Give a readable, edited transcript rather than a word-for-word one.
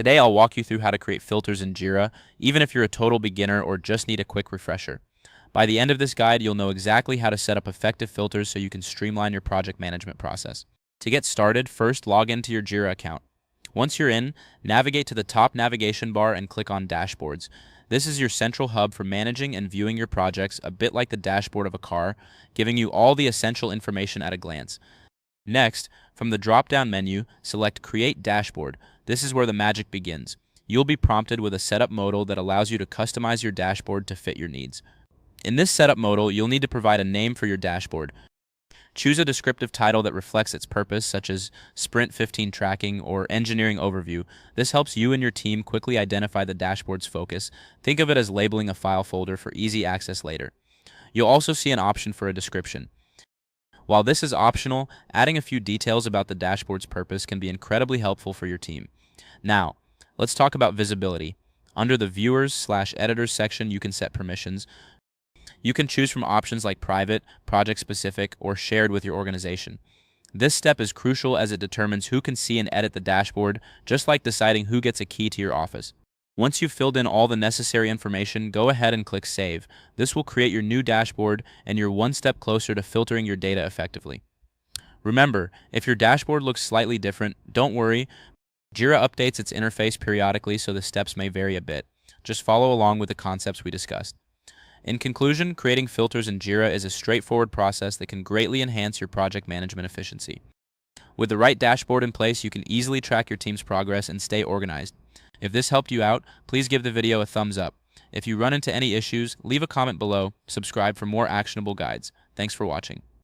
Today I'll walk you through how to create filters in Jira, even if you're a total beginner or just need a quick refresher. By the end of this guide, you'll know exactly how to set up effective filters so you can streamline your project management process. To get started, first log into your Jira account. Once you're in, navigate to the top navigation bar and click on Dashboards. This is your central hub for managing and viewing your projects, a bit like the dashboard of a car, giving you all the essential information at a glance. Next, from the drop-down menu, select Create Dashboard. This is where the magic begins. You'll be prompted with a setup modal that allows you to customize your dashboard to fit your needs. In this setup modal, you'll need to provide a name for your dashboard. Choose a descriptive title that reflects its purpose, such as Sprint 15 Tracking or Engineering Overview. This helps you and your team quickly identify the dashboard's focus. Think of it as labeling a file folder for easy access later. You'll also see an option for a description. While this is optional, adding a few details about the dashboard's purpose can be incredibly helpful for your team. Now, let's talk about visibility. Under the Viewers/Editors section, you can set permissions. You can choose from options like private, project-specific, or shared with your organization. This step is crucial as it determines who can see and edit the dashboard, just like deciding who gets a key to your office. Once you've filled in all the necessary information, go ahead and click Save. This will create your new dashboard, and you're one step closer to filtering your data effectively. Remember, if your dashboard looks slightly different, don't worry. Jira updates its interface periodically, so the steps may vary a bit. Just follow along with the concepts we discussed. In conclusion, creating filters in Jira is a straightforward process that can greatly enhance your project management efficiency. With the right dashboard in place, you can easily track your team's progress and stay organized. If this helped you out, please give the video a thumbs up. If you run into any issues, leave a comment below, subscribe for more actionable guides. Thanks for watching.